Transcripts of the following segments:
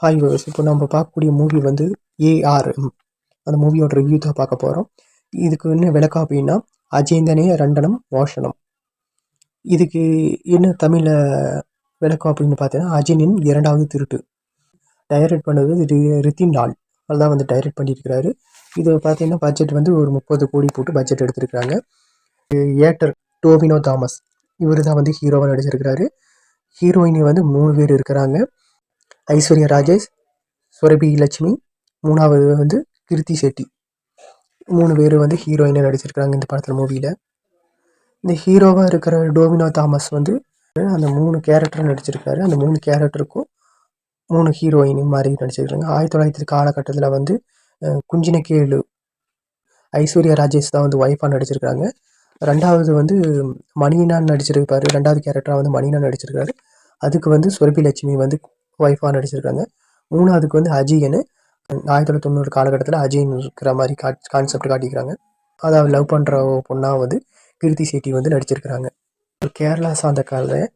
Hi viewers, இப்போ நம்ம பார்க்கக்கூடிய மூவி வந்து ஏஆர்எம். அந்த மூவியோட ரிவ்யூ தான் பார்க்க போகிறோம். இதுக்கு என்ன விளக்கம் அப்படின்னா, அஜேந்தனே ரண்டனம் மோஷனம். இதுக்கு என்ன தமிழில் விளக்கம் அப்படின்னு பார்த்தீங்கன்னா, அஜினின் இரண்டாவது திருட்டு. டைரக்ட் பண்ணது ரித்தின் லால். அதுதான் வந்து டைரக்ட் பண்ணியிருக்கிறாரு. இது பார்த்தீங்கன்னா பட்ஜெட் வந்து ஒரு 30 கோடி போட்டு பட்ஜெட் எடுத்திருக்கிறாங்க. ஏக்டர் டோவினோ தாமஸ் இவர் தான் வந்து ஹீரோவாக நடிச்சிருக்கிறாரு. ஹீரோயினி வந்து 3 பேர் இருக்கிறாங்க. ஐஸ்வர்யா ராஜேஷ், சுரபி லட்சுமி, 3வது வந்து கிருத்தி செட்டி. 3 பேர் வந்து ஹீரோயினாக நடிச்சிருக்கிறாங்க இந்த படத்தில் மூவியில். இந்த ஹீரோவாக இருக்கிற டோவினோ தாமஸ் வந்து அந்த 3 கேரக்டர் நடிச்சிருக்காரு. அந்த 3 கேரக்டருக்கும் 3 ஹீரோயின் மாதிரி நடிச்சிருக்காங்க. 1900 காலகட்டத்தில் வந்து குஞ்சினக்கேளு ஐஸ்வர்யா ராஜேஷ் தான் வந்து ஒய்ஃபாக நடிச்சிருக்காங்க. 2வது வந்து மணியனான்னு நடிச்சிருப்பாரு. 2வது கேரக்டராக வந்து மணியனா நடிச்சிருக்காரு. அதுக்கு வந்து சுரபி லட்சுமி வந்து ஒய்ஃபாக நடிச்சிருக்காங்க. 3வதுக்கு வந்து அஜின்னு 1990 காலகட்டத்தில் அஜின் இருக்கிற மாதிரி கான்செப்ட் காட்டிக்கிறாங்க. அதாவது லவ் பண்ணுற பொண்ணாக வந்து கிருத்தி செட்டி வந்து நடிச்சிருக்கிறாங்க. கேரளா சார்ந்த காலில்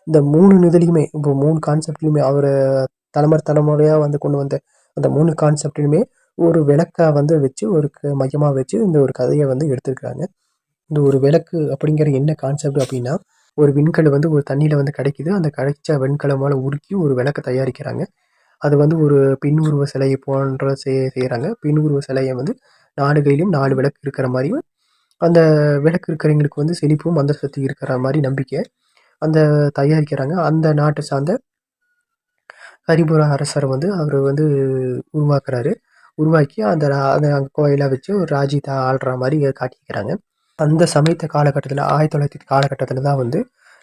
இந்த 3 இதுலேயுமே இப்போ 3 கான்செப்ட்லையுமே அவரை தலைமுறையாக வந்து கொண்டு வந்த அந்த 3 கான்செப்ட்லையுமே ஒரு விளக்கை வந்து வச்சு ஒரு மையமாக வச்சு இந்த ஒரு கதையை வந்து எடுத்திருக்கிறாங்க. இந்த ஒரு விளக்கு அப்படிங்கிற என்ன கான்செப்ட் அப்படின்னா, ஒரு விண்கல் வந்து ஒரு தண்ணியில் வந்து கிடைக்குது. அந்த கிடைச்ச வெண்கலமால் உருக்கி ஒரு விளக்கை தயாரிக்கிறாங்க. அது வந்து ஒரு பெண் உருவ சிலையை போன்ற செய்கிறாங்க. பெண் உருவ சிலையை வந்து 4 கையிலும் 4 விளக்கு இருக்கிற மாதிரியும், அந்த விளக்கு இருக்கிறவங்களுக்கு வந்து செழிப்பும் மந்திர சக்தி இருக்கிற மாதிரி நம்பிக்கை அந்த தயாரிக்கிறாங்க. அந்த நாட்டை சார்ந்த ஹரிபுரா அரசர் வந்து அவர் வந்து உருவாக்குறாரு. உருவாக்கி அந்த அதை கோயிலாக வச்சு ஒரு ராஜ்யத்தை ஆள்ற மாதிரி காட்டிக்கிறாங்க. அந்த சமயத்து காலகட்டத்தில் 1900 காலகட்டத்தில் தான் வந்து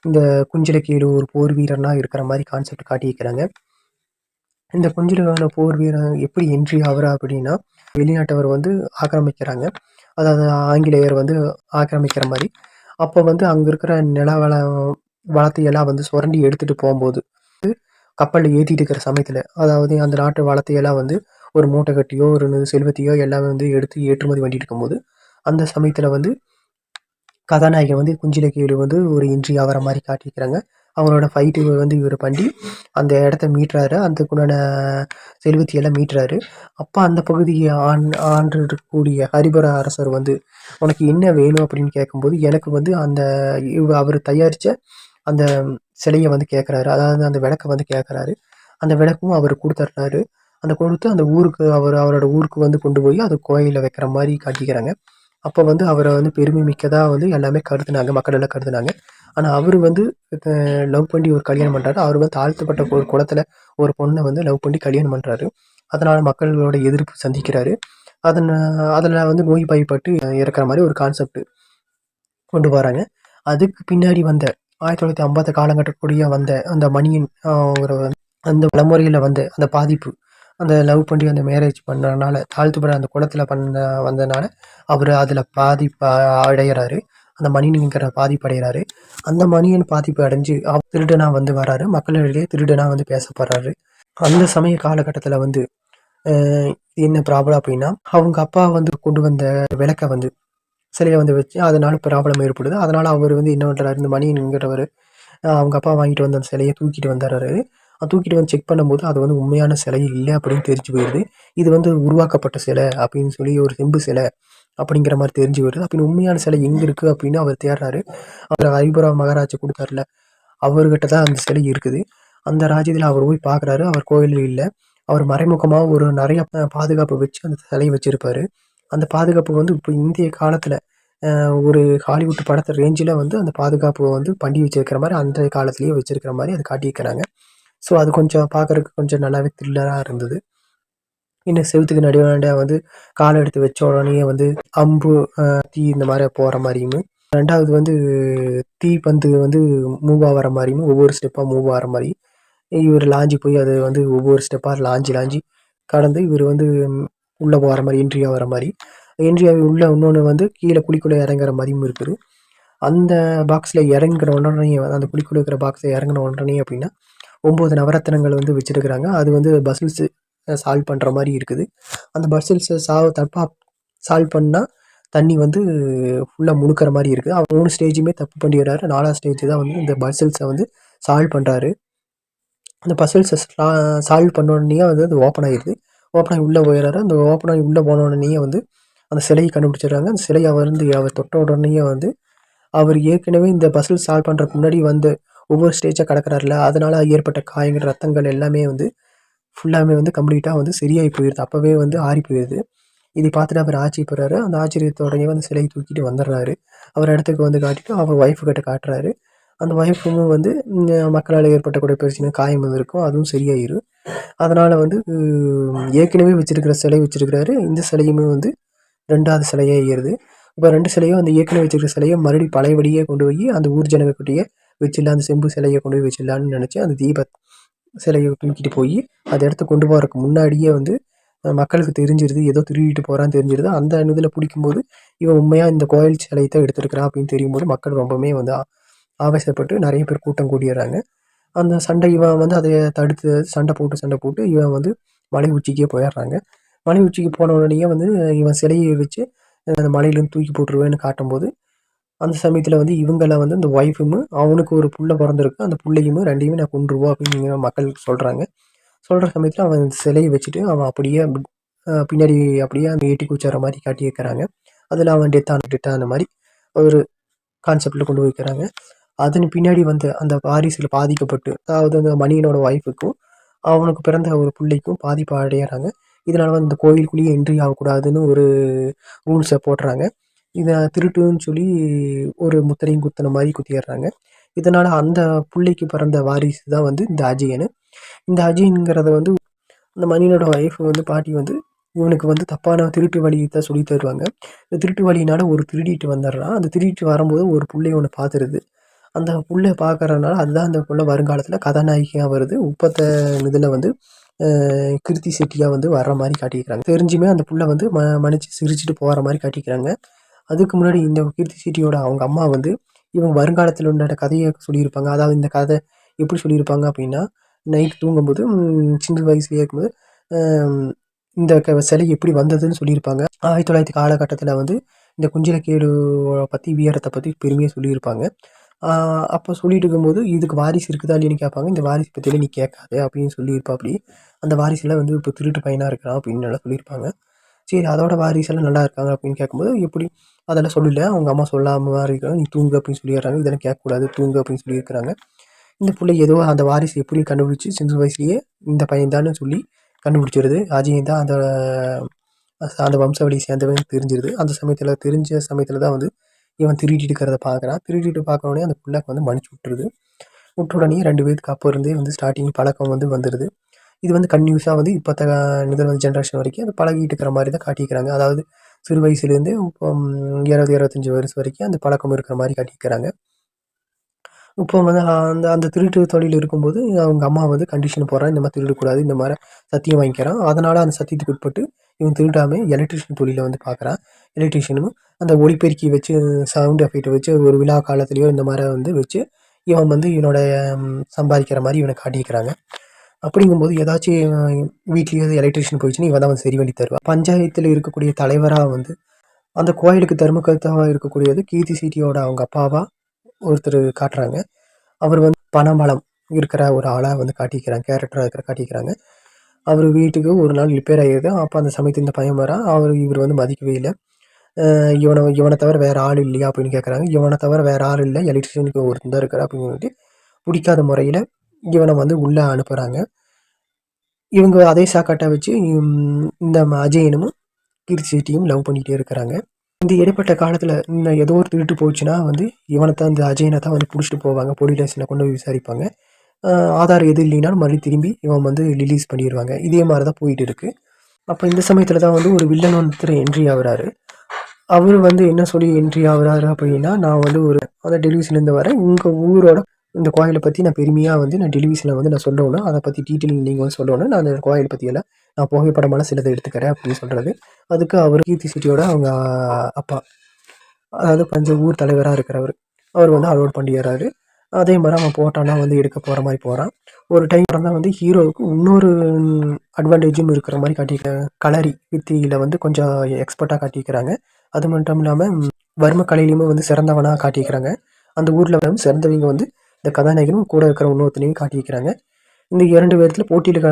இந்த குஞ்சிலக்கேளு ஒரு போர் வீரனாக இருக்கிற மாதிரி கான்செப்ட் காட்டியிருக்கிறாங்க. இந்த குஞ்சிலக்கான போர் வீரன் எப்படி என்ட்ரி ஆகுறா அப்படின்னா, வெளிநாட்டவர் வந்து ஆக்கிரமிக்கிறாங்க. அதாவது ஆங்கிலேயர் வந்து ஆக்கிரமிக்கிற மாதிரி. அப்போ வந்து அங்கே இருக்கிற வளத்தையெல்லாம் வந்து சுரண்டி எடுத்துகிட்டு போகும்போது கப்பலில் ஏற்றிட்டு இருக்கிற சமயத்தில், அதாவது அந்த நாட்டு வளத்தையெல்லாம் வந்து ஒரு மூட்டை கட்டியோ ஒரு செல்வத்தையோ எல்லாமே வந்து எடுத்து ஏற்றுமதி பண்ணிட்டு இருக்கும்போது, அந்த சமயத்தில் வந்து கதாநாயகன் வந்து குஞ்சிலக்கேளு வந்து ஒரு என்ட்ரி ஆகிற மாதிரி காட்டியிருக்கிறாங்க. அவங்களோட ஃபைட்டு வந்து இவர் பண்ணி அந்த இடத்த மீட்டுறாரு. அதுக்குண்டான செல்வத்தையெல்லாம் மீட்டுறாரு. அப்போ அந்த பகுதியை ஆண்டு இருக்கக்கூடிய ஹரிபுர அரசர் வந்து உனக்கு என்ன வேணும் அப்படின்னு கேட்கும்போது, எனக்கு வந்து அந்த அவர் தயாரித்த அந்த சிலையை வந்து கேட்குறாரு. அதாவது அந்த விளக்கை வந்து கேட்குறாரு. அந்த விளக்கும் அவர் கொடுத்துட்றாரு. அந்த கொடுத்து அந்த ஊருக்கு அவரோட ஊருக்கு வந்து கொண்டு போய் அது கோயிலில் வைக்கிற மாதிரி காட்டிக்கிறாங்க. அப்போ வந்து அவரை வந்து பெருமை மிக்கதாக வந்து எல்லாமே கருதுனாங்க, மக்கள் எல்லாம் கருதுனாங்க. ஆனால் அவர் வந்து லவ் பண்ணி ஒரு கல்யாணம் பண்ணுறாரு. அவர் வந்து தாழ்த்தப்பட்ட ஒரு குளத்தில் ஒரு பொண்ணை வந்து லவ் பண்ணி கல்யாணம் பண்ணுறாரு. அதனால் மக்களோட எதிர்ப்பு சந்திக்கிறாரு. அதில் வந்து நோய்வாய்ப்பட்டு இறக்குற மாதிரி ஒரு கான்செப்ட் கொண்டு வராங்க. அதுக்கு பின்னாடி வந்த 1950 காலகட்டக்கூடிய வந்த அந்த மணியன் அந்த தலைமுறையில் வந்த அந்த பாதிப்பு, அந்த லவ் பண்ணி அந்த மேரேஜ் பண்ணுறதுனால தாழ்த்துப்பட அந்த குளத்தில் வந்ததுனால அவர் அதில் பாதிப்பு அடைகிறாரு. அந்த மணியன்கிற பாதிப்பு அடைகிறாரு. அந்த மணியன் பாதிப்பு அடைஞ்சு அவர் திருடனாக வந்து வராரு. மக்களிடையே திருடனாக வந்து பேசப்படுறாரு. அந்த சமய காலகட்டத்தில் வந்து என்ன ப்ராப்ளம் அப்படின்னா, அவங்க அப்பா வந்து கொண்டு வந்த விளக்கை வந்து சிலையை வந்து வச்சு அதனால ப்ராப்ளம் ஏற்படுது. அதனால் அவர் வந்து என்ன பண்ணுறாரு, இந்த மணியன்கிறவர் அவங்க அப்பா வாங்கிட்டு வந்த அந்த சிலையை தூக்கிட்டு வந்துடுறாரு. தூக்கிட்டு வந்து செக் பண்ணும்போது அது வந்து உண்மையான சிலை இல்லை அப்படின்னு தெரிஞ்சு போயிடுது. இது வந்து உருவாக்கப்பட்ட சிலை அப்படின்னு சொல்லி ஒரு செம்பு சிலை அப்படிங்கிற மாதிரி தெரிஞ்சு வருது. அப்படின்னு உண்மையான சிலை எங்கே இருக்குது அப்படின்னு அவர் தேடுறாரு. அவர் ஹரிபுரா மகாராஜா கொடுத்தாருல, அவர்கிட்ட தான் அந்த சிலை இருக்குது. அந்த ராஜ்யத்தில் அவர் போய் பார்க்குறாரு. அவர் கோயிலில் இல்லை. அவர் மறைமுகமாக ஒரு நிறைய பாதுகாப்பு வச்சு அந்த சிலையை வச்சுருப்பார். அந்த பாதுகாப்பு வந்து இப்போ இந்திய காலத்தில் ஒரு ஹாலிவுட் படத்தை ரேஞ்சில் வந்து அந்த பாதுகாப்பு வந்து பண்ணி வச்சிருக்கிற மாதிரி அந்த காலத்துலேயே வச்சிருக்கிற மாதிரி அதை காட்டியிருக்கிறாங்க. ஸோ அது கொஞ்சம் பார்க்குறதுக்கு கொஞ்சம் நல்லாவே த்ரில்லராக இருந்தது. இன்னும் செவுத்துக்கு நடுவாண்ட வந்து காலை எடுத்து வச்ச உடனே வந்து அம்பு தீ இந்த மாதிரி போகிற மாதிரியும், 2வது வந்து தீ பந்து வந்து மூவ் ஆகிற மாதிரியும், ஒவ்வொரு ஸ்டெப்பாக மூவ் ஆகிற மாதிரி இவர் லாஞ்சி போய் அது வந்து ஒவ்வொரு ஸ்டெப்பாக லாஞ்சி கடந்து இவர் வந்து உள்ளே போகிற மாதிரி என்ட்ரி ஆகிற மாதிரி, என்ட்ரி ஆகி உள்ள இன்னொன்று வந்து கீழே குழிக்குள்ளே இறங்குற மாதிரியும் இருக்குது. அந்த பாக்ஸில் இறங்குற உடனே அந்த குழிக்குள்ளே இருக்கிற பாக்ஸில் இறங்கின உடனே அப்படின்னா 9 நவரத்தினங்கள் வந்து வச்சுருக்கிறாங்க. அது வந்து பசில்ஸு சால்வ் பண்ணுற மாதிரி இருக்குது. அந்த பசில்ஸை தப்பாக சால்வ் பண்ணால் தண்ணி வந்து ஃபுல்லாக முழுக்கிற மாதிரி இருக்குது. அவர் 3 ஸ்டேஜுமே தப்பு பண்ணிடுறாரு. 4வது ஸ்டேஜ் தான் வந்து இந்த பசில்ஸை வந்து சால்வ் பண்ணுறாரு. அந்த பசில்ஸை சால்வ் பண்ண உடனே வந்து அது ஓப்பன் ஆகிடுது. ஓப்பன் ஆகி உள்ளே போயிடுறாரு. அந்த ஓப்பன் ஆகி உள்ளே போன உடனே வந்து அந்த சிலையை கண்டுபிடிச்சிடுறாங்க. அந்த சிலையை அவர் தொட்ட உடனேயே வந்து அவர் ஏற்கனவே இந்த பசில் சால்வ் பண்ணுறதுக்கு முன்னாடி வந்து ஒவ்வொரு ஸ்டேஜாக கடக்கிறாருல, அதனால ஏற்பட்ட காயங்கள், ரத்தங்கள் எல்லாமே வந்து ஃபுல்லாமே வந்து கம்ப்ளீட்டாக வந்து சரியாகி போயிடுது. அப்போவே வந்து ஆறி போயிடுது. இதை பார்த்துட்டு அவர் ஆச்சரியப்படுறாரு. அந்த ஆச்சரியத்தோடயே வந்து சிலையை தூக்கிட்டு வந்துடுறாரு. அவர் இடத்துக்கு வந்து காட்டிட்டு அவர் ஒய்ஃபு கிட்ட காட்டுறாரு. அந்த ஒய்ஃபும் வந்து மக்களால் ஏற்பட்டக்கூடிய பிரச்சனை, காயம் இருக்கும். அதுவும் சரியாயிரும். அதனால் வந்து ஏற்கனவே வச்சிருக்கிற சிலை வச்சிருக்கிறாரு. இந்த சிலையுமே வந்து 2வது சிலையாகிறது. இப்போ 2 சிலையும் அந்த ஏற்கனவே வச்சிருக்கிற சிலைய மறுபடியும் பழையபடியே கொண்டு போய் அந்த ஊர் ஜனங்கக்கிட்டயே வச்சிடலாம். அந்த செம்பு சிலைய கொண்டு போய் வச்சிடலான்னு நினச்சி அந்த தீப சிலைய தூக்கிட்டு போய் அந்த இடத்துக்கு கொண்டு போறதுக்கு முன்னாடியே வந்து மக்களுக்கு தெரிஞ்சிருது. ஏதோ திருடிட்டு போறான்னு தெரிஞ்சிருது. அந்த இதில் பிடிக்கும்போது இவன் உண்மையா இந்த கோயில் சிலைய தான் எடுத்திருக்கிறான் அப்படின்னு தெரியும்போது மக்கள் ரொம்பவுமே வந்து ஆவேசப்பட்டு நிறைய பேர் கூட்டம் கூடிடுறாங்க. அந்த சண்டை இவன் வந்து அதை தடுத்து சண்டை போட்டு இவன் வந்து மலை உச்சிக்கே போயிடுறாங்க. மலை உச்சிக்கு போன உடனேயே வந்து இவன் சிலையை வச்சு அந்த மலையிலேருந்து தூக்கி போட்டுருவேன்னு காட்டும்போது அந்த சமயத்தில் வந்து இவங்கள வந்து இந்த ஒய்ஃபும் அவனுக்கு ஒரு புள்ள பிறந்திருக்கு. அந்த புள்ளையும் 2யுமே நான் கொன்றுவோம் அப்படின்னு மக்களுக்கு சொல்கிறாங்க. சொல்கிற சமயத்தில் அவன் சிலையை வச்சுட்டு அவன் அப்படியே பின்னாடி அப்படியே அந்த எட்டி குச்சிற மாதிரி காட்டி வைக்கிறாங்க. அதில் அவன் டெத்தான மாதிரி ஒரு கான்செப்டில் கொண்டு போய் வைக்கிறாங்க. அதன் பின்னாடி வந்து அந்த வாரிசில் பாதிக்கப்பட்டு, அதாவது அந்த மணியனோட ஒய்ஃபுக்கும் அவனுக்கு பிறந்த ஒரு பிள்ளைக்கும் பாதிப்பு அடையிறாங்க. இதனால வந்து இந்த கோயிலுக்குள்ளேயே என்ட்ரி ஆகக்கூடாதுன்னு ஒரு ரூல்ஸை போடுறாங்க. இதை திருட்டுன்னு சொல்லி ஒரு முத்திரையும் குத்துன மாதிரி குத்திடுறாங்க. இதனால் அந்த பிள்ளைக்கு பிறந்த வாரிசு தான் வந்து இந்த அஜயன். இந்த அஜயன்கிறத வந்து அந்த மணியனோட ஒய்ஃப் வந்து பாட்டி வந்து இவனுக்கு வந்து தப்பான திருட்டு வழி தான் சொல்லி தருவாங்க. இந்த திருட்டு வழியினால ஒரு திருடிட்டு வந்துடுறான். அந்த திருடிட்டு வரும்போது ஒரு புள்ளைய ஒன்று பார்த்துருது. அந்த புள்ளைய பார்க்கறனால அதுதான் அந்த புள்ள வருங்காலத்தில் கதாநாயகியாக வருது. இப்பத்த இதில் வந்து கிருத்தி செட்டியாக வந்து வர்ற மாதிரி காட்டிக்கிறாங்க. தெரிஞ்சுமே அந்த புள்ள வந்து மன்னிச்சு சிரிச்சுட்டு போகிற மாதிரி காட்டிக்கிறாங்க. அதுக்கு முன்னாடி இந்த கீர்த்தி செட்டியோட அவங்க அம்மா வந்து இவங்க வருங்காலத்தில் உண்டான கதையை சொல்லியிருப்பாங்க. அதாவது இந்த கதை எப்படி சொல்லியிருப்பாங்க அப்படின்னா, நைட் தூங்கும்போது சின்ன வயசுலேயே இருக்கும்போது இந்த சிலை எப்படி வந்ததுன்னு சொல்லியிருப்பாங்க. 1900 காலகட்டத்தில் வந்து இந்த குஞ்சிலக்கேடு பற்றி வீரத்தை பற்றி பெருமையாக சொல்லியிருப்பாங்க. அப்போ சொல்லிட்டு இருக்கும்போது இதுக்கு வாரிசு இருக்குதா இல்லைன்னு கேட்பாங்க. இந்த வாரிசு பற்றியெல்லாம் நீ கேட்காத அப்படின்னு சொல்லியிருப்பாப்படி. அந்த வாரிசுலாம் வந்து இப்போ திருட்டு பையனாக இருக்கிறான் அப்படின்னு நல்லா சொல்லியிருப்பாங்க. சரி அதோட வாரிசெல்லாம் நல்லா இருக்காங்க அப்படின்னு கேட்கும்போது எப்படி அதெல்லாம் சொல்லல. அவங்க அம்மா சொல்லாம இருக்காங்க. நீ தூங்கு அப்படின்னு சொல்லிடுறாங்க. இதெல்லாம் கேட்கக்கூடாது தூங்கு அப்படின்னு சொல்லியிருக்கிறாங்க. இந்த பிள்ளை ஏதோ அந்த வாரிசு எப்படி கண்டுபிடிச்சி சின்ன வயசுலேயே இந்த பையன் தான்னு சொல்லி கண்டுபிடிச்சிருது. அஜயன் தான் அந்த அந்த வம்சாவளியை சேர்ந்தவன் தெரிஞ்சிருது. அந்த சமயத்தில் தெரிஞ்ச சமயத்தில் தான் வந்து இவன் திருடிட்டு இருக்கிறத பார்க்குறான். திருடிட்டு பார்க்க உடனே அந்த பிள்ளைக்கு வந்து மன்னிச்சு விட்டுருது. விட்ட உடனே 2 பேருக்கு அப்போ இருந்தே வந்து ஸ்டார்டிங் பழக்கம் வந்து வந்துடுது. இது வந்து கன்டினியூஸாக வந்து இப்போத்த முதல் வந்து ஜென்ரேஷன் வரைக்கும் அது பழகிட்டு இருக்கிற மாதிரி தான் காட்டிக்கிறாங்க. அதாவது சிறு வயசுலேருந்தே இப்போ 20, 25 வருஷம் வரைக்கும் அந்த பழக்கம் இருக்கிற மாதிரி காட்டிக்கிறாங்க. இப்போ வந்து அந்த அந்த திருட்டு தொழில் இருக்கும்போது அவங்க அம்மா வந்து கண்டிஷன் போடுறாங்க. இந்த மாதிரி திருடக்கூடாது. இந்த மாதிரி சத்தியம் வாங்கிக்கிறான். அதனால் அந்த சத்தியத்துக்கு உட்பட்டு இவன் திருடாமல் எலக்ட்ரிஷியன் தொழிலை வந்து பார்க்குறான். எலக்ட்ரிஷியனும் அந்த ஒலிபெருக்கி வச்சு சவுண்ட் எஃபெக்ட் வச்சு ஒரு விழா காலத்துலேயோ இந்த மாதிரி வந்து வச்சு இவன் வந்து இவனோட சம்பாதிக்கிற மாதிரி இவனை காட்டிக்கிறாங்க. அப்படிங்கும்போது ஏதாச்சும் வீட்லேயே எலக்ட்ரிஷியன் போயிடுச்சுன்னா இவன் தான் வந்து சரி பண்ணி தருவான். பஞ்சாயத்தில் இருக்கக்கூடிய தலைவராக வந்து அந்த கோயிலுக்கு தர்மகர்த்தாவாக இருக்கக்கூடியது கீர்த்தி செட்டியோட அவங்க அப்பாவா ஒருத்தர் காட்டுறாங்க. அவர் வந்து பணபலம் இருக்கிற ஒரு ஆளாக வந்து காட்டிக்கிறாங்க. கேரக்டராக இருக்கிற காட்டிக்கிறாங்க. அவர் வீட்டுக்கு ஒரு நாள் ரிப்பேர் ஆகிடுது. அப்போ அந்த சமயத்தில் இந்த பையன் வரான். இவர் வந்து மதிக்கவே இல்லை. இவனை தவிர வேறு ஆள் இல்லையா அப்படின்னு கேட்குறாங்க. இவனை தவிர வேறு ஆள் இல்லை, எலக்ட்ரிஷியனுக்கு ஒருத்தன் தான் இருக்கிறா அப்படின்னு சொல்லிட்டு பிடிக்காத முறையில் இவனை வந்து உள்ளே அனுப்புகிறாங்க. இவங்க அதே சாக்காட்டை வச்சு இந்த அஜயனும் கீர்த்தி செட்டியும் லவ் பண்ணிகிட்டே இருக்கிறாங்க. இந்த இடைப்பட்ட காலத்தில் இந்த ஏதோ ஒரு திருட்டு போச்சுன்னா வந்து இவனைத்தான் இந்த அஜயனை தான் வந்து பிடிச்சிட்டு போவாங்க. போலீஸ் ஸ்டேஷனில் கொண்டு போய் விசாரிப்பாங்க. ஆதாரம் எது இல்லைனாலும் மறுபடியும் திரும்பி இவன் வந்து ரிலீஸ் பண்ணிடுவாங்க. இதே மாதிரி தான் போயிட்டு இருக்கு. அப்போ இந்த சமயத்தில் தான் வந்து ஒரு வில்லன் ஒருத்தர் என்ட்ரி ஆகுறாரு. அவர் வந்து என்ன சொல்லி என்ட்ரி ஆகுறாரு அப்படின்னா, நான் வந்து ஒரு அந்த டெலிவிஷன்லேருந்து வரேன். உங்கள் ஊரோட இந்த கோயிலை பற்றி நான் பெருமையாக வந்து நான் டெலிவிஷனில் வந்து நான் சொல்லணும். அதை பற்றி டீட்டெயில் நீங்கள் வந்து சொல்லணும். நான் அந்த கோயிலை பற்றியெல்லாம் நான் புகைப்படமெல்லாம் சிலதை எடுத்துக்கிறேன் அப்படின்னு சொல்கிறது. அதுக்கு அவர் கீர்த்தி செட்டியோட அவங்க அப்பா, அதாவது கொஞ்சம் ஊர் தலைவராக இருக்கிறவர், அவர் வந்து அலோட் பண்ணிடுறாரு. அதே மாதிரி அவன் போட்டானா வந்து எடுக்க போகிற மாதிரி போகிறான். ஒரு டைம் தான் வந்து ஹீரோவுக்கு இன்னொரு அட்வான்டேஜும் இருக்கிற மாதிரி காட்டியிருக்காங்க. களரி வித்தியில் வந்து கொஞ்சம் எக்ஸ்பர்ட்டாக காட்டியிருக்கிறாங்க. அது மட்டும் இல்லாமல் வர்ம கலையிலையுமே வந்து சிறந்தவனாக காட்டியிருக்கிறாங்க. அந்த ஊரில் வந்து சிறந்தவங்க வந்து இந்த கதாநாயகனும் கூட இருக்கிற இன்னொருத்தனையும் காட்டியிருக்கிறாங்க. இந்த 2 பேத்துல போட்டியில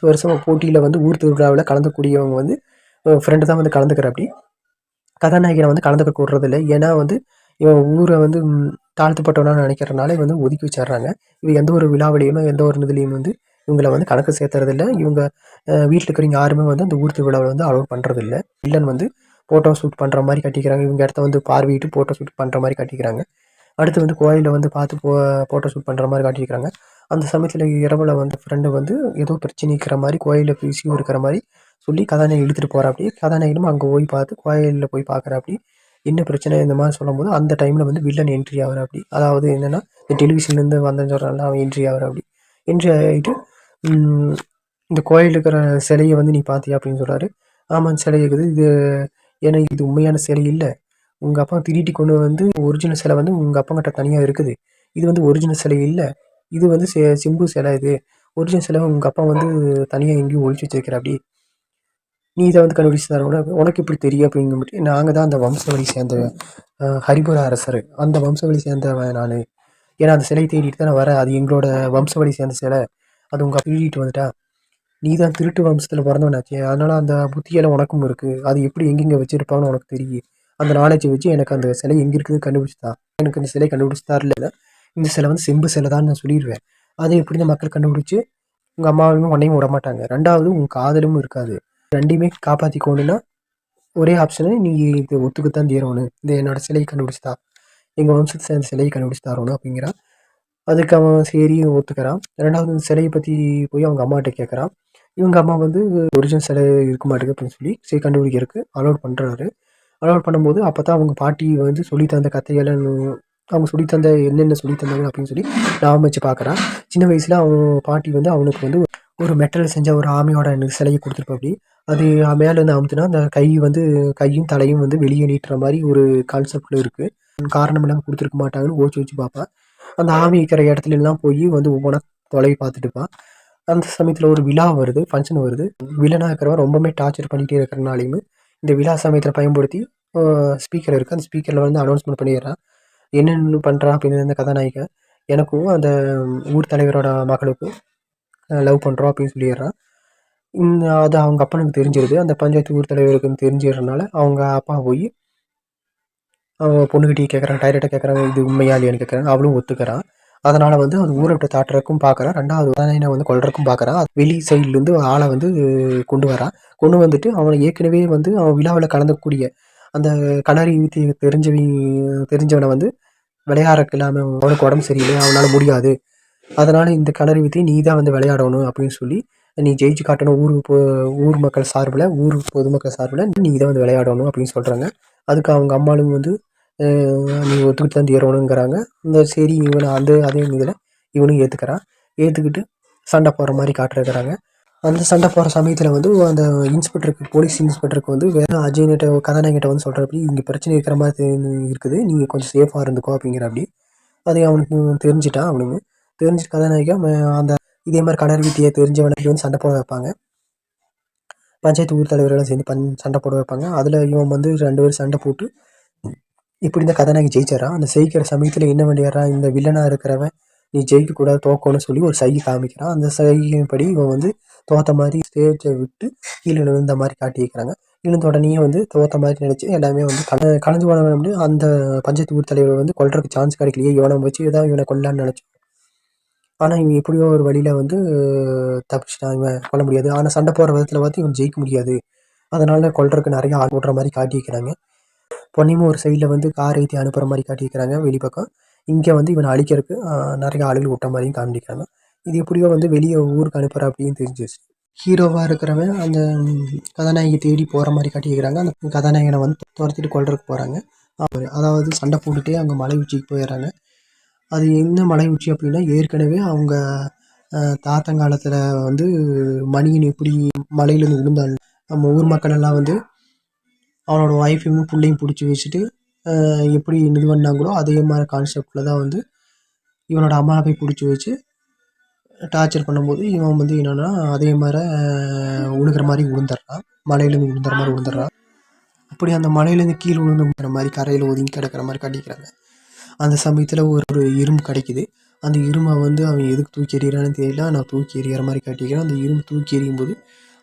வருஷம் போட்டியில வந்து ஊர் திருவிழாவில் கலந்துக்கூடியவங்க வந்து ஃப்ரெண்டு தான் வந்து கலந்துக்கிறாப்படி. கதாநாயகனை வந்து கலந்துக்க விடுறதில்ல. ஏன்னா வந்து இவன் ஊரை வந்து தாழ்த்தப்பட்டவனா நினைக்கிறனால வந்து ஒதுக்கி வச்சிடுறாங்க. இவன் எந்த ஒரு விழாவிலையுமே எந்த ஒரு இதுலையும் வந்து இவங்கள வந்து கணக்கு சேர்த்துறதில்ல. இவங்க வீட்டில் இருக்கிறவங்க யாருமே வந்து அந்த ஊர் திருவிழாவில் வந்து அலோவ் பண்ணுறதில்ல. வில்லன் வந்து ஃபோட்டோ ஷூட் பண்ணுற மாதிரி கட்டிக்கிறாங்க. இவங்க இடத்த வந்து பார்வையிட்டு ஃபோட்டோ ஷூட் பண்ணுற மாதிரி கட்டிக்கிறாங்க. அடுத்து வந்து கோயிலில் வந்து பார்த்து ஃபோட்டோ ஷூட் பண்ணுற மாதிரி காட்டிக்கிறாங்க. அந்த சமயத்தில் இரவில் வந்து ஃப்ரெண்டு வந்து ஏதோ பிரச்சனை இருக்கிற மாதிரி கோயிலில் பேசியும் இருக்கிற மாதிரி சொல்லி கதாநாயகி இழுத்துட்டு போகிறாப்படி. கதாநாயகனும் அங்கே போய் பார்த்து கோயிலில் போய் பார்க்குறாப்படி. என்ன பிரச்சனை இந்த மாதிரி சொல்லும்போது அந்த டைமில் வந்து வில்லன் என்ட்ரி ஆகுறாப்படி. அதாவது என்னென்னா இந்த டெலிவிஷன்லேருந்து வந்தேன்னு சொல்கிறாங்க, அவன் என்ட்ரி ஆகுறாப்படி. என்ட்ரி ஆகிட்டு இந்த கோயில் இருக்கிற சிலையை வந்து நீ பார்த்தியா அப்படின்னு சொல்கிறாரு. ஆமாம் சிலை இருக்குது, இது ஏன்னா இது உண்மையான சிலை இல்லை, உங்கள் அப்பா திருட்டி கொண்டு வந்து ஒரிஜினல் சிலை வந்து உங்கள் அப்பங்கிட்ட தனியாக இருக்குது, இது வந்து ஒரிஜினல் சிலை இல்லை, இது வந்து சிம்பு சிலை, இது ஒரிஜினல் சிலை உங்கள் அப்பா வந்து தனியாக எங்கேயும் ஒழிச்சு வச்சிருக்கிறாப்படி, நீ இதை வந்து கண்டுபிடிச்சு தர உனக்கு இப்படி தெரியும் அப்படிங்கும்போது, நாங்கள் தான் அந்த வம்சவழி சேர்ந்த ஹரிபுர அரசர், அந்த வம்சவழி சேர்ந்தவன் நான், ஏன்னா அந்த சிலை தேடிட்டு தான் நான் வரேன், அது எங்களோட வம்சவழி சேர்ந்த சிலை, அது உங்கள் அப்பா திருடிட்டு வந்துட்டா, நீ தான் திருட்டு வம்சத்தில் பிறந்தவனாச்சே, அதனால அந்த புத்தியெல்லாம் உனக்கும் இருக்குது, அது எப்படி எங்கெங்கே வச்சுருப்பாங்கன்னு உனக்கு தெரியும், அந்த நாலேஜை வச்சு எனக்கு அந்த சிலை எங்கே இருக்குதுன்னு கண்டுபிடிச்சி தான், எனக்கு இந்த சிலை கண்டுபிடிச்சி தரல, இந்த சிலை வந்து செம்பு சிலை தான் நான் சொல்லிடுவேன், அதை எப்படி தான் மக்கள் கண்டுபிடிச்சி உங்கள் அம்மாவையும் உன்னையும் விட மாட்டாங்க, ரெண்டாவது உன் காதலும் இருக்காது, ரெண்டையுமே காப்பாற்றிக்கோணுன்னா ஒரே ஆப்ஷனு, நீ இது ஒத்துக்குத்தான் தீரணும், இந்த என்னோட சிலையை கண்டுபிடிச்சி தான், எங்கள் வம்சத்தை சேர்ந்த சிலையை கண்டுபிடிச்சி தரணும் அப்படிங்கிறான். அதுக்கு அவன் சரி ஒத்துக்கிறான். ரெண்டாவது இந்த சிலையை பற்றி போய் அவங்க அம்மாகிட்ட கேட்குறான். இவங்க அம்மா வந்து ஒரிஜினல் சிலை இருக்க மாட்டேங்குது அப்படின்னு சொல்லி சரி கண்டுபிடிக்கிறதுக்கு அலோட் பண்ணுறாரு. அலோட் பண்ணும்போது அப்போ தான் அவங்க பாட்டி வந்து சொல்லி தந்த கதையெல்லாம் அவங்க சொல்லி தந்த என்னென்ன சொல்லி தந்தாங்க அப்படின்னு சொல்லி ஞாபகம் வச்சு பார்க்குறான். சின்ன வயசில் அவன் பாட்டி வந்து அவனுக்கு வந்து ஒரு மெட்டல் செஞ்ச ஒரு ஆமையோட சிலையை கொடுத்துருப்பாப்படி. அது மேலேருந்து அமுத்துனா அந்த கை வந்து கையும் தலையும் வந்து வெளியே நீட்டுற மாதிரி ஒரு கான்செப்டில் இருக்குது. காரணம் இல்லாமல் கொடுத்துருக்க மாட்டாங்கன்னு ஓச்சு வச்சு பார்ப்பான். அந்த ஆமை இருக்கிற இடத்துல எல்லாம் போய் வந்து ஒவ்வொன்றா தொலைவி பார்த்துட்டு இருப்பான். அந்த சமயத்தில் ஒரு விழா வருது, ஃபங்க்ஷன் வருது. வில்லனாக இருக்கிறவன் ரொம்பவுமே டார்ச்சர் பண்ணிகிட்டே இருக்கிறனாலையும் இந்த விழா சமயத்தில் பயன்படுத்தி ஸ்பீக்கர் இருக்குது, அந்த ஸ்பீக்கரில் வந்து அனௌன்ஸ்மெண்ட் பண்ணிடுறான். என்னென்னு பண்ணுறான் அப்படின்னு இந்த கதாநாயகன், எனக்கும் அந்த ஊர் தலைவரோட மகளுக்கும் லவ் பண்ணுறோம் அப்படின்னு சொல்லிடுறான். அது அவங்க அப்பனுக்கு தெரிஞ்சிருது. அந்த பஞ்சாயத்து ஊர் தலைவருக்குன்னு தெரிஞ்சிடுறதுனால அவங்க அப்பா போய் அவங்க பொண்ணுக்கிட்டே கேட்குறாங்க, டைரெக்டாக கேட்குறாங்க, இது உண்மையா இல்லையான்னு கேட்குறாங்க. அவளும் ஒத்துக்கிறான். அதனால் வந்து அது ஊரை விட்டு தாட்டுறதுக்கும் பார்க்குறான். ரெண்டாவது கதாநாயகனை வந்து கொல்றதுக்கும் பார்க்குறான். வெளி சைட்லேருந்து ஆளை வந்து கொண்டு வரான். கொண்டு வந்துட்டு அவனை ஏற்கனவே வந்து அவன் விழாவில் கலந்துக்கூடிய அந்த களரி வித்தையை தெரிஞ்சவனை வந்து விளையாடுறதுக்கு இல்லாமல் அவனுக்கு உடம்பு சரியில்லை, அவனால் முடியாது, அதனால் இந்த களரி வித்தையை நீ தான் வந்து விளையாடணும் அப்படின்னு சொல்லி நீ ஜெயிச்சு காட்டணும், ஊர் மக்கள் சார்பில், ஊர் பொதுமக்கள் சார்பில் நீ இதை வந்து விளையாடணும் அப்படின்னு சொல்கிறாங்க. அதுக்கு அவங்க அம்மாலும் வந்து நீ ஒத்துக்கிட்டு தான் தீரணுங்கிறாங்க. இந்த சரி இவனை அதே இதில் இவனும் ஏற்றுக்கிறான். ஏற்றுக்கிட்டு சண்டை போடுற மாதிரி காட்டுறாங்க. அந்த சண்டை போடுற சமயத்தில் வந்து அந்த இன்ஸ்பெக்டருக்கு, போலீஸ் இன்ஸ்பெக்டருக்கு வந்து வேறு அஜய்கிட்ட கதாநாயகிட்ட வந்து சொல்கிறப்படி, இங்கே பிரச்சனை இருக்கிற மாதிரி இருக்குது, நீங்கள் கொஞ்சம் சேஃபாக இருந்துக்கோ அப்படிங்கிறப்படி. அதை அவனுக்கு தெரிஞ்சிட்டான். அவனுக்கு தெரிஞ்சு கதாநாயகா அந்த இதே மாதிரி கடல் வித்தியை தெரிஞ்சவனுக்கு வந்து சண்டை போட வைப்பாங்க. பஞ்சாயத்து ஊர் தலைவர்களெல்லாம் சேர்ந்து சண்டை போட வைப்பாங்க. அதில் இவன் வந்து 2 பேரும் சண்டை போட்டு இப்படி இந்த கதாநாயகி ஜெயிச்சிடறான். அந்த ஜெயிக்கிற சமயத்தில் என்ன பண்ணிடுறான், இந்த வில்லனாக இருக்கிறவன் நீ ஜெயிக்கக்கூடாது, தோக்கணும்னு சொல்லி ஒரு சைகை காமிக்கிறான். அந்த சைகைப்படி இவன் வந்து தோத்த மாதிரி ஸ்டேஜை விட்டு கீழே விழுந்த மாதிரி காட்டி வைக்கிறாங்க. விழுந்த உடனே வந்து தோத்த மாதிரி நினச்சி எல்லாமே வந்து கலைஞ்சு போன அந்த பஞ்சாயத்து ஊர் தலைவர் வந்து கொல்றதுக்கு சான்ஸ் கிடைக்கலையே, இவனை வச்சு ஏதாவது இவனை கொல்லான்னு நினச்சோம். ஆனால் இவன் எப்படியோ ஒரு வழியில் வந்து தப்பிச்சிட்டான். இவன் கொல்ல முடியாது. ஆனால் சண்டை போடுற விதத்தில் பார்த்து இவன் ஜெயிக்க முடியாது. அதனால கொல்றதுக்கு நிறைய ஆள் ஓட்டுற மாதிரி காட்டி வைக்கிறாங்க. பொன்னியும் ஒரு சைடில் வந்து கார் ஏற்றி அனுப்புகிற மாதிரி காட்டி வைக்கிறாங்க வெளிப்பக்கம். இங்கே வந்து இவனை அழிக்கிறதுக்கு நிறைய ஆளுகள் விட்ட மாதிரியும் காமிக்கிறாங்க. இது எப்படியோ வந்து வெளியே ஊருக்கு அனுப்புகிற அப்படின்னு தெரிஞ்சிச்சு. ஹீரோவாக இருக்கிறவன் அந்த கதாநாயகி தேடி போகிற மாதிரி காட்டி வைக்கிறாங்க. அந்த கதாநாயகனை வந்து துரத்திட்டு கொல்றதுக்கு போகிறாங்க. அதாவது சண்டை போட்டுகிட்டே அங்கே மலை உச்சிக்கு போயிடுறாங்க. அது என்ன மலை உச்சி அப்படின்னா, ஏற்கனவே அவங்க தாத்தங்காலத்தில் வந்து மணியன் எப்படி மலையிலேருந்து விழுந்தாள், நம்ம ஊர் மக்கள் எல்லாம் வந்து அவனோட ஒய்ஃபையும் பிள்ளையும் பிடிச்சி வச்சுட்டு எப்படி இது பண்ணாங்களோ அதே மாதிரி கான்செப்டில் தான் வந்து இவனோட அம்மாவை போய் பிடிச்சி வச்சு டார்ச்சர் பண்ணும்போது இவன் வந்து என்னென்னா அதே மாதிரி விழுகிற மாதிரி விழுந்துடுறான். மலையிலேருந்து விழுந்துற மாதிரி விழுந்துடுறான். அப்படி அந்த மலையிலேருந்து கீழே விழுந்துங்கிற மாதிரி கரையில் ஒதுங்கி கிடக்கிற மாதிரி காட்டிக்கிறாங்க. அந்த சமயத்தில் ஒரு இரும்பு கிடைக்குது. அந்த இரும்பை வந்து அவன் எதுக்கு தூக்கி எறிகிறான்னு தெரியல. நான் தூக்கி எறிகிற மாதிரி காட்டிக்கிறேன். அந்த இரும்பு தூக்கி எறியும் போது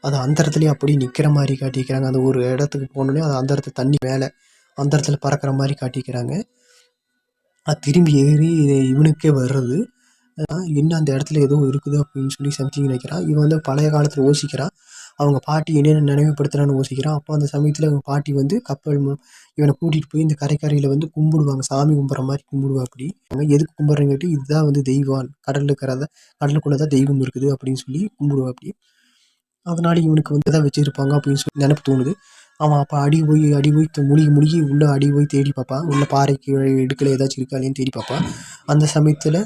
அது அந்த இடத்துலயே அப்படியே நிற்கிற மாதிரி காட்டிக்கிறாங்க. அந்த ஒரு இடத்துக்கு போனோடனே அது அந்த இடத்துல தண்ணி மேலே அந்த இடத்துல பறக்கிற மாதிரி காட்டிக்கிறாங்க. அது திரும்பி ஏறி இவனுக்கே வர்றது. என்ன அந்த இடத்துல ஏதோ இருக்குது அப்படின்னு சொல்லி சம்திங் நினைக்கிறான். இவன் வந்து பழைய காலத்தில் யோசிக்கிறான். அவங்க பாட்டி என்னென்ன நினைவுபடுத்துறான்னு யோசிக்கிறான். அப்போ அந்த சமயத்தில் அவங்க பாட்டி வந்து இவனை கூட்டிகிட்டு போய் இந்த கரைக்கரையில் வந்து கும்பிடுவாங்க. சாமி கும்பிட்ற மாதிரி கும்பிடுவா. அப்படி எதுக்கு கும்பிட்றேங்கிட்டு இதுதான் வந்து தெய்வம், கடலுக்குள்ளே தான் தெய்வம் இருக்குது அப்படின்னு சொல்லி கும்பிடுவா. அப்படி அதனால இவனுக்கு வந்து தான் வச்சுருப்பாங்க அப்படின்னு சொல்லி நினப்பு தோணுது. அவன் அப்போ அடி போய் முழுகி உள்ளே அடி போய் தேடி பார்ப்பான். உள்ள பாறைக்கு இடுக்கில் ஏதாச்சும் இருக்கா இல்லைன்னு தேடி பார்ப்பான். அந்த சமயத்தில்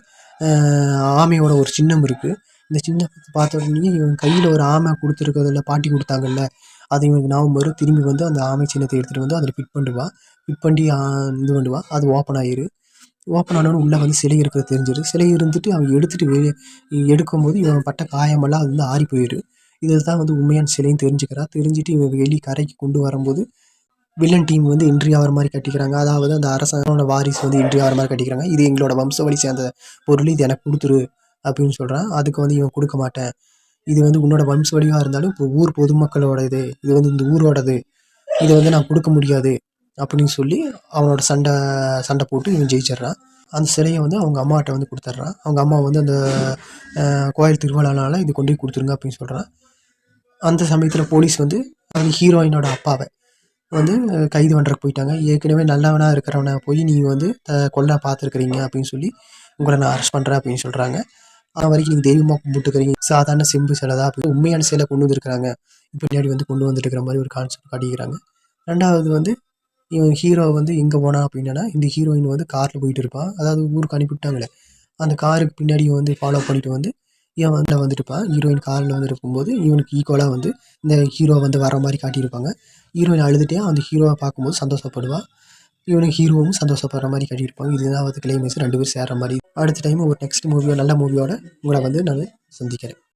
ஆமையோட ஒரு சின்னம் இருக்குது. இந்த சின்னத்தை பார்த்த உடனே இவன் கையில் ஒரு ஆமை கொடுத்துருக்கிறதில்ல, பாட்டி கொடுத்தாங்கல்ல, அது இவனுக்கு ஞாபகம் வரும். திரும்பி வந்து அந்த ஆமை சின்னத்தை எடுத்துகிட்டு வந்து அதில் ஃபிட் பண்ணி இது பண்ணுவான். அது ஓப்பன் ஆயிரு. ஓப்பன் ஆனவொடனே உள்ளே வந்து சிலை இருக்கிறது தெரிஞ்சிடும். சிலை இருந்துட்டு அவன் எடுக்கும்போது இவன் பட்ட காயமெல்லாம் அது வந்து ஆறி போயிடும். இதில் தான் வந்து உண்மையான சிலைன்னு தெரிஞ்சுட்டு இவன் வெளியே கரைக்கு கொண்டு வரும்போது வில்லன் டீம் வந்து என்ட்ரி ஆகிற மாதிரி கட்டிக்கிறாங்க. அதாவது அந்த அரசனோட வாரிசு வந்து என்ட்ரி ஆகிற மாதிரி கட்டிக்கிறாங்க. இது எங்களோட வம்சவழி சேர்ந்த பொருள், இது எனக்கு கொடுத்துரு அப்படின்னு சொல்கிறான். அதுக்கு வந்து இவன் கொடுக்க மாட்டேன், இது வந்து உன்னோட வம்சவழியாக இருந்தாலும் இப்போ ஊர் பொதுமக்களோட இது வந்து இந்த ஊரோடது, இதை வந்து நான் கொடுக்க முடியாது அப்படின்னு சொல்லி அவனோட சண்டை போட்டு இவன் ஜெயிச்சிட்றான். அந்த சிலையை வந்து அவங்க அம்மாட்ட வந்து கொடுத்துட்றான். அவங்க அம்மா வந்து அந்த கோயில் திருவிழானால இது கொண்டு போய் கொடுத்துருங்க அப்படின்னு சொல்கிறான். அந்த சமயத்தில் போலீஸ் வந்து அந்த ஹீரோயினோட அப்பாவை வந்து கைது பண்ணுறக்கு போயிட்டாங்க. ஏற்கனவே நல்லவனாக இருக்கிறவனை போய் நீங்கள் வந்து கொல்ல பார்த்துருக்குறீங்க அப்படின்னு சொல்லி உங்களை நான் அரெஸ்ட் பண்ணுறேன் அப்படின்னு சொல்கிறாங்க. அது வரைக்கும் நீங்கள் தெய்வமாக கும்பிட்டுக்கிறீங்க, சாதாரண செம்பு சிலை தான் அப்படின்னு உண்மையான சிலை கொண்டு வந்துருக்குறாங்க. இப்போ பின்னாடி வந்து கொண்டு வந்துட்டு இருக்கிற மாதிரி ஒரு கான்செப்ட் காட்டிக்கிறாங்க. ரெண்டாவது வந்து இவன் ஹீரோ வந்து எங்கே போனான் அப்படின்னா, இந்த ஹீரோயின் வந்து காரில் போயிட்டு இருப்பான். அதாவது ஊருக்கு அனுப்பிவிட்டாங்களே, அந்த காருக்கு பின்னாடி வந்து ஃபாலோ பண்ணிட்டு வந்து இவன் வந்து வந்துட்டுருப்பான். ஹீரோயின் காரில் வந்து இருக்கும்போது இவனுக்கு ஈக்குவலாக வந்து இந்த ஹீரோ வந்து வர மாதிரி காட்டியிருப்பாங்க. ஹீரோயின் அழுதுகிட்டே அந்த ஹீரோவை பார்க்கும்போது சந்தோஷப்படுவான். இவனுக்கு ஹீரோவும் சந்தோஷப்படுற மாதிரி காட்டியிருப்பாங்க. இதுதான் வந்து கிளைமேக்ஸ், 2 பேரும் சேர்ற மாதிரி. அடுத்த டைம் ஒரு நெக்ஸ்ட் மூவியோ நல்ல மூவியோட உங்களை வந்து நான் சந்திக்கிறேன்.